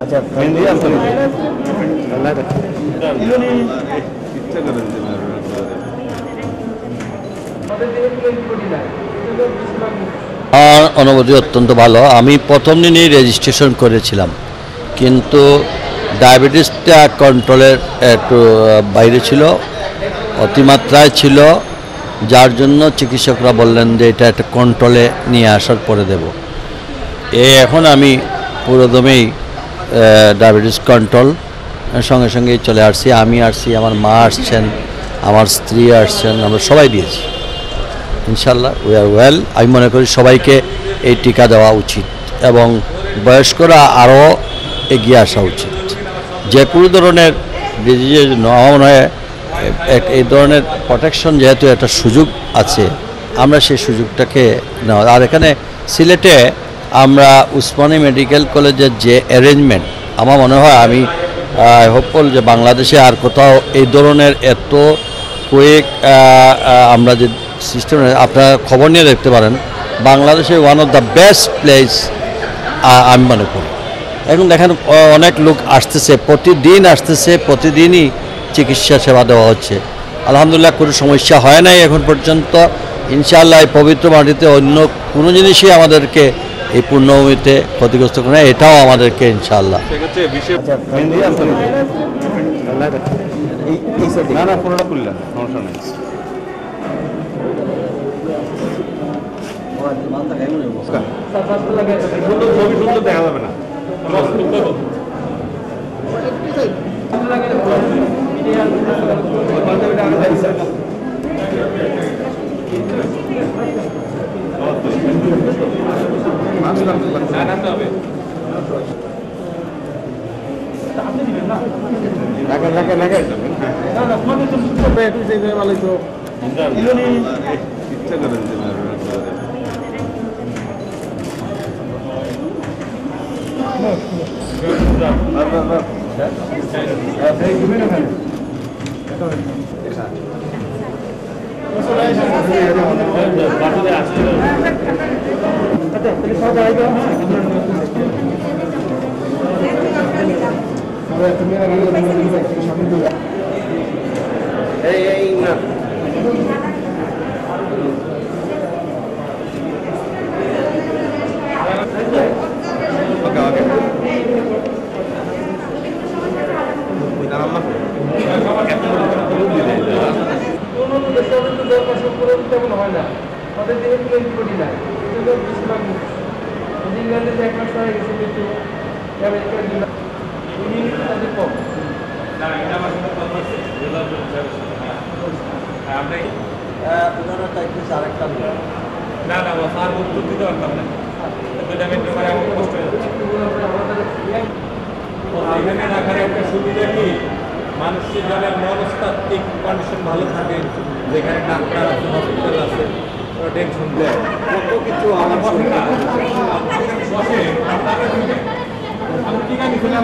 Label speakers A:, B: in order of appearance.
A: আচ্ছা মেহেন্দি আছে
B: আমার অনুভূতি অত্যন্ত ভালো। আমি প্রথম দিনই রেজিস্ট্রেশন করেছিলাম, কিন্তু ডায়াবেটিসটা কন্ট্রোলের একটু বাইরে ছিল, অতিমাত্রায় ছিল, যার জন্য চিকিৎসকরা বললেন যে এটা একটা কন্ট্রোলে নিয়ে আসার পরে দেব। এখন আমি পুরোদমেই ডায়াবেটিস কন্ট্রোল সঙ্গে সঙ্গেই চলে আসছি। আমি আসছি, আমার মা আসছেন, আমার স্ত্রী আসছেন, আমরা সবাই দিয়েছি ইনশাল্লাহ। We are well. আমি মনে করি সবাইকে এই টিকা দেওয়া উচিত এবং বয়স্করা আরও এগিয়ে আসা উচিত। যে কোনো ধরনের ডিজিজের নয়, এই ধরনের প্রোটেকশন যেহেতু একটা সুযোগ আছে, আমরা সেই সুযোগটাকে নেওয়া। আর এখানে সিলেটে আমরা উসমানী মেডিকেল কলেজের যে অ্যারেঞ্জমেন্ট, আমার মনে হয় আমি হোপফুল যে বাংলাদেশে আর কোথাও এই ধরনের এত কুইক আমরা যে সিস্টেম, আপনারা খবর নিয়ে দেখতে পারেন, বাংলাদেশে one of the best place আমি মনে করি। এখন দেখেন অনেক লোক আসতেছে, প্রতিদিন আসতেছে, প্রতিদিনই চিকিৎসা সেবা দেওয়া হচ্ছে। আলহামদুলিল্লাহ কোনো সমস্যা হয় নাই এখন পর্যন্ত। ইনশাআল্লাহ এই পবিত্র মাটিতে অন্য কোনো জিনিসই আমাদেরকে এই পূর্ণভূমিতে ক্ষতিগ্রস্ত করে না, এটাও আমাদেরকে ইনশাআল্লাহ।
A: দেখা যাবে না।
C: মানুষের যাদের মনস্তাত্ত্বিক কন্ডিশন ভালো থাকে, যেখানে ডাক্তার আছে, হসপিটাল আছে, ওরা টেনশন দেয় কত কিছু। আমার বসে আমি টিকা নিচ্ছিলাম।